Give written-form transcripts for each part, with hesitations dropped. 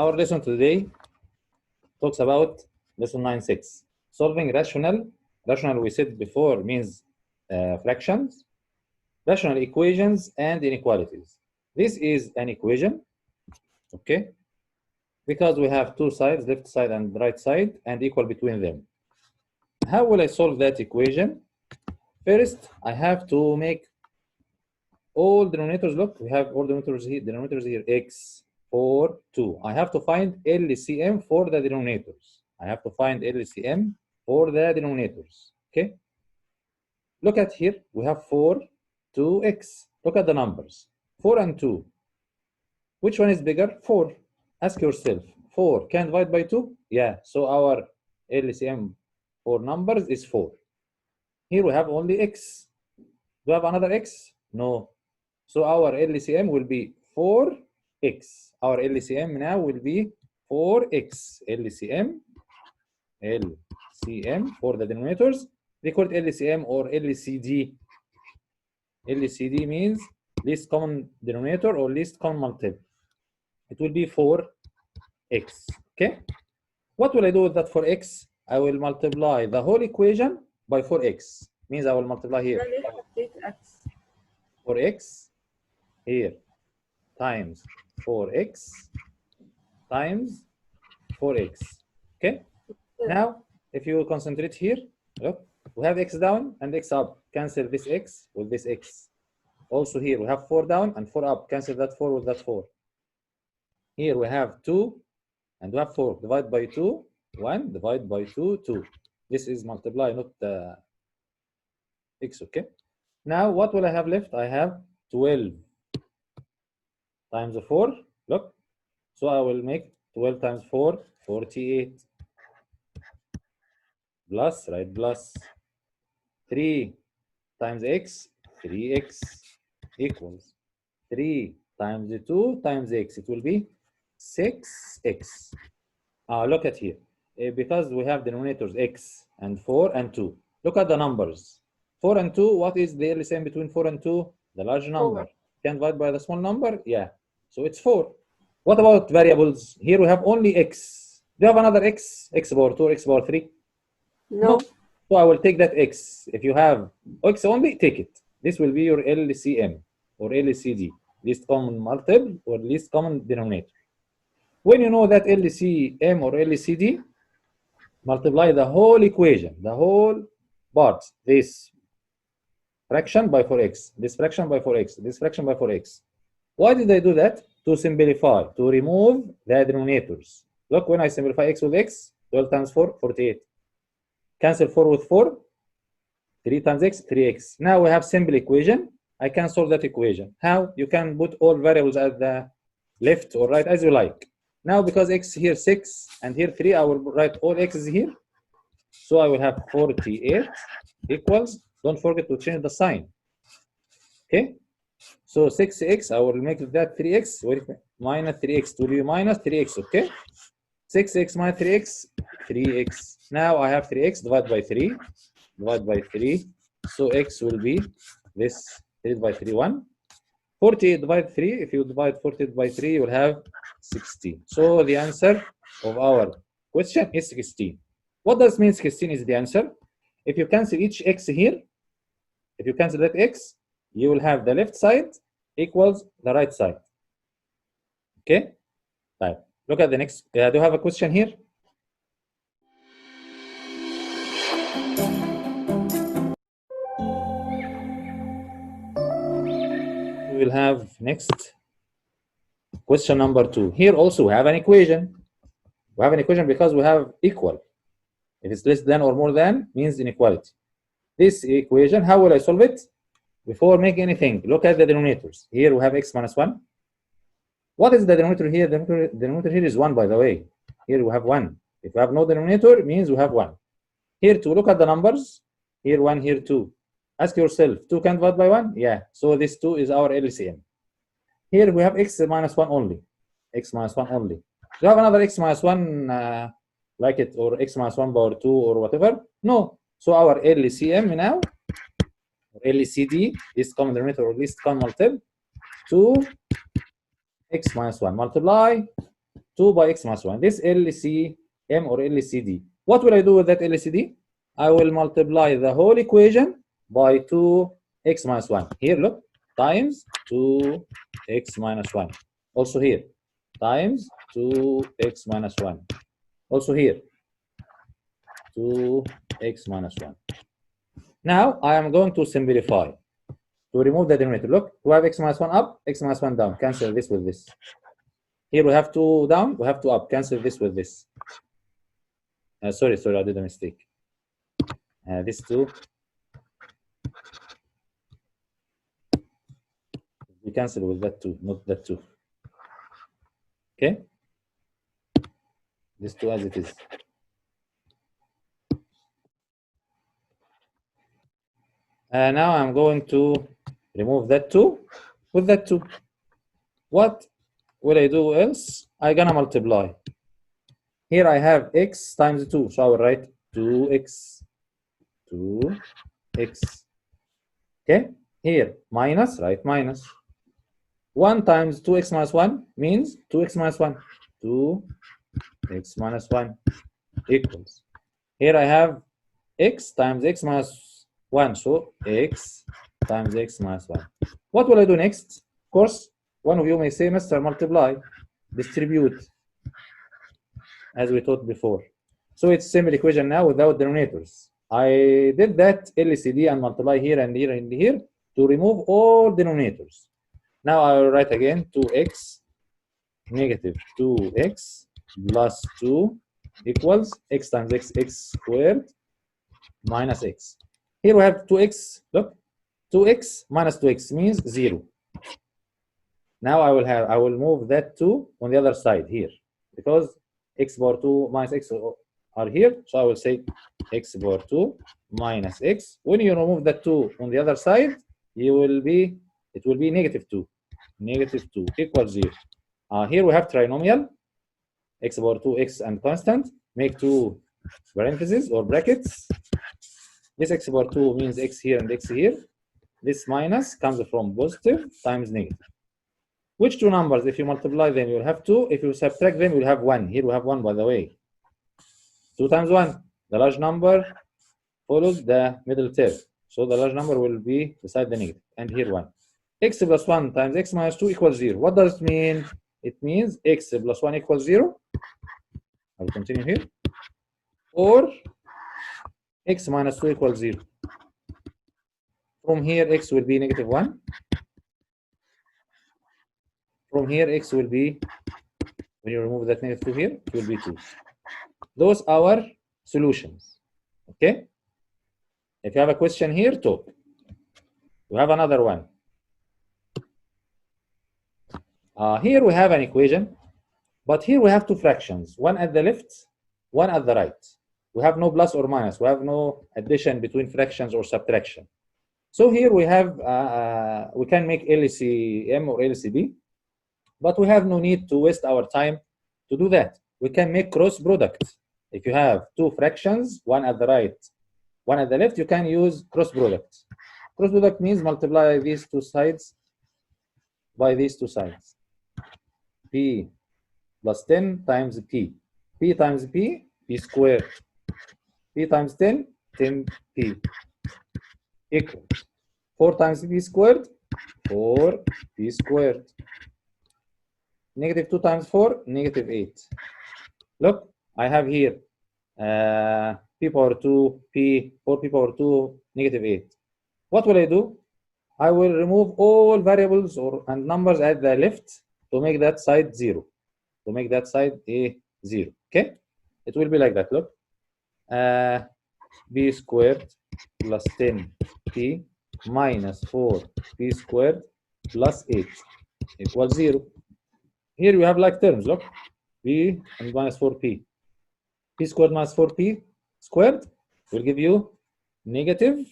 our lesson today talks about lesson 9.6, solving rational. Rational, we said before, means fractions, rational equations, and inequalities. This is an equation, okay? Because we have two sides, left side and right side, and equal between them. How will I solve that equation? First, I have to make all denominators. Look, we have all denominators here, x, 4, 2. I have to find LCM for the denominators. I have to find LCM for the denominators, okay? Look at here, we have 4, 2x. Look at the numbers, 4 and 2. Which one is bigger? 4. Ask yourself, 4 can divide by 2? Yeah, so our LCM for numbers is 4. Here we have only x. Do we have another x? No. So our LCM will be 4x. Our LCM now will be 4x. LCM for the denominators. They call it LCM or LCD. LCD means least common denominator or least common multiple. It will be 4x. Okay? What will I do with that 4x? I will multiply the whole equation by 4x. Means I will multiply here 4x here times 4x times 4x. Okay? Now, if you concentrate here, look, we have x down and x up. Cancel this x with this x. Also here, we have 4 down and 4 up. Cancel that 4 with that 4. Here we have 2 and we have 4. Divide by 2, 1. Divide by 2, 2. This is multiply, not x, okay? Now, what will I have left? I have 12 times 4. Look. So I will make 12 times 4, 48. Plus, right, plus 3 times x, 3x equals 3 times 2 times x. It will be 6x. Look at here. Because we have denominators x and 4 and 2. Look at the numbers. 4 and 2, what is the LCM between 4 and 2? The large number. 4. Can divide by the small number? Yeah. So it's 4. What about variables? Here we have only x. Do you have another x? X power 2 or x power 3? No. So I will take that x. If you have x only, take it. This will be your LCM or LCD, least common multiple or least common denominator. When you know that LCM or LCD, multiply the whole equation, the whole part, this fraction by 4x, this fraction by 4x, this fraction by 4x. Why did I do that? To simplify, to remove the denominators. Look, when I simplify x with x, 12 times 4, 48. Cancel 4 with 4, 3 times x, 3x. Now we have simple equation. I can solve that equation. How? You can put all variables at the left or right as you like. Now because x here 6 and here 3, I will write all x's here. So I will have 48 equals, don't forget to change the sign. Okay? So 6x, I will make that 3x, minus 3x, to be minus 3x, okay? 6x minus 3x, 3x. Now I have 3x, divide by 3, divide by 3. So x will be this, 3 by 3, 1. 48 divided 3, if you divide 48 by 3, you will have 16. So the answer of our question is 16. What does mean 16 is the answer? If you cancel each x here, if you cancel that x, you will have the left side equals the right side. Okay? Right. Look at the next. Do you have a question here? We will have next question number 2. Here also we have an equation. We have an equation because we have equal. If it's less than or more than, means inequality. This equation, how will I solve it? Before making anything, look at the denominators. Here we have x minus 1. What is the denominator here? The denominator here is 1, by the way. Here we have 1. If we have no denominator, it means we have 1. Here 2, look at the numbers. Here 1, here 2. Ask yourself, 2 can divide by 1? Yeah. So this 2 is our LCM. Here we have x minus 1 only. X minus 1 only. Do you have another x minus 1 like it, or x minus 1 power 2 or whatever? No. So our LCM now, or LCD, least common denominator or least common multiple, 2 x minus 1. Multiply 2 by x minus 1. This LCM or LCD. What will I do with that LCD? I will multiply the whole equation by 2x minus 1. Here, look, times 2x minus 1. Also here, times 2x minus 1. Also here, 2x minus 1. Now, I am going to simplify. To remove the denominator, look, we have x minus 1 up, x minus 1 down. Cancel this with this. Here we have 2 down, we have 2 up. Cancel this with this. Sorry, I did a mistake. This 2. We cancel with that 2, not that 2. Okay? This 2 as it is. Now I'm going to remove that 2 with that 2. What will I do else? I'm gonna multiply. Here I have x times 2, so I will write 2x. Okay? Here, minus, write minus. 1 times 2x minus 1 means 2x minus 1. 2x minus 1 equals. Here I have x times x minus 1, so x times x minus 1. What will I do next? Of course, one of you may say, Mr. Multiply, distribute, as we taught before. So it's simple equation now without denominators. I did that LCD and multiply here and here and here to remove all denominators. Now I will write again 2x negative 2x plus 2 equals x times x squared minus x. Here we have 2x, look, 2x minus 2x means 0. Now I will move that 2 on the other side here, because x power 2 minus x are here, so I will say x power 2 minus x. When you remove that 2 on the other side, it will be negative 2. Negative 2 equals 0. Here we have trinomial, x power 2, x and constant, make 2 parentheses or brackets. This x power 2 means x here and x here. This minus comes from positive times negative. Which two numbers, if you multiply them, you'll have 2. If you subtract them, you'll have 1. Here we have 1, by the way. 2 times 1. The large number follows the middle term. So the large number will be beside the negative. And here 1. X plus 1 times x minus 2 equals 0. What does it mean? It means x plus 1 equals 0. I will continue here. Or x minus 2 equals 0. From here, x will be negative 1. From here, x will be, when you remove that negative 2 here, it will be 2. Those are our solutions. Okay? If you have a question here, talk. We have another one. Here we have an equation, but here we have two fractions, one at the left, one at the right. We have no plus or minus. We have no addition between fractions or subtraction. So here we have, we can make LCM or LCD, but we have no need to waste our time to do that. We can make cross product. If you have two fractions, one at the right, one at the left, you can use cross product. Cross product means multiply these two sides by these two sides. P plus 10 times P. P times P, P squared. P times 10, 10P equals 4 times P squared, 4P squared. Negative 2 times 4, negative 8. Look, I have here P power 2, P, 4P power 2, negative 8. What will I do? I will remove all variables and numbers at the left to make that side 0. To make that side a 0. Okay? It will be like that. Look. B squared plus 10P minus 4P squared plus 8 equals 0. Here we have like terms. Look. P and minus 4P. P squared minus 4P squared will give you negative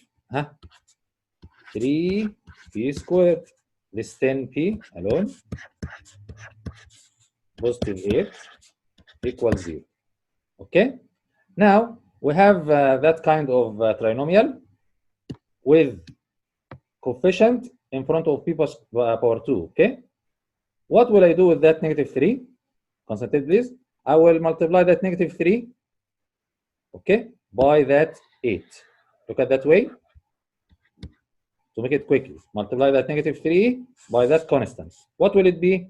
3P squared. This 10P alone, positive 8 equals 0. Okay? Now, we have that kind of trinomial with coefficient in front of P power 2. Okay? What will I do with that negative 3? Concentrate, please. I will multiply that negative 3, okay, by that 8. Look at that way. To make it quickly, multiply that negative 3 by that constant. What will it be?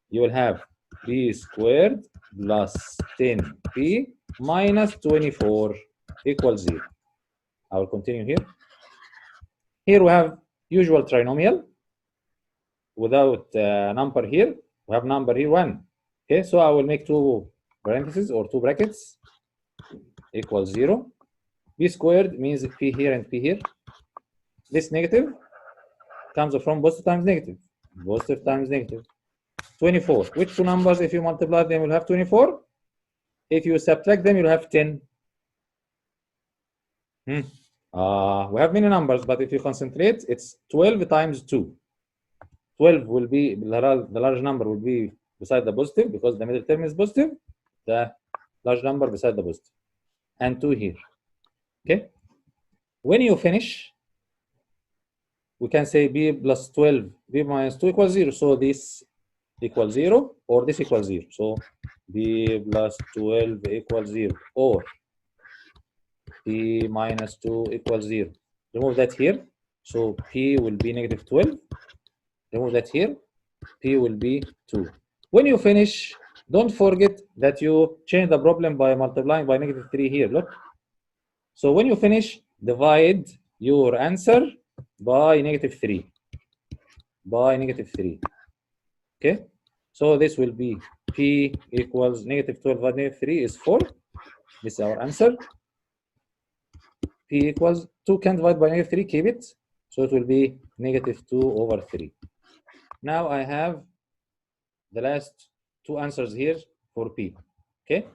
You will have b squared plus 10p minus 24 equals 0. I will continue here. Here we have usual trinomial without number here. We have number here 1. Okay, so I will make 2 parentheses or 2 brackets equals 0. b squared means p here and p here. This negative comes from positive times negative. Positive times negative. 24. Which two numbers, if you multiply them, you'll have 24. If you subtract them, you'll have 10. We have many numbers, but if you concentrate, it's 12 times 2. 12 will be, the large number will be beside the positive because the middle term is positive. The large number beside the positive. And 2 here. Okay? When you finish, we can say b plus 12, b minus 2 equals 0. So this equals 0 or this equals 0. So b plus 12 equals 0 or p minus 2 equals 0. Remove that here. So p will be negative 12. Remove that here. P will be 2. When you finish, don't forget that you change the problem by multiplying by negative 3 here. Look. So when you finish, divide your answer by negative 3. By negative 3. Okay? So this will be p equals negative 12 by negative 3 is 4. This is our answer. P equals 2 can divide by negative 3, keep it. So it will be negative 2 over 3. Now I have the last 2 answers here for P. Okay?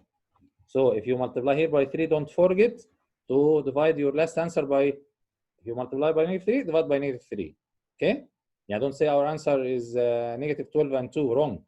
So if you multiply here by 3, don't forget to divide your last answer by, if you multiply by negative 3, divide by negative 3. Okay? Yeah, don't say our answer is negative 12 and 2, wrong.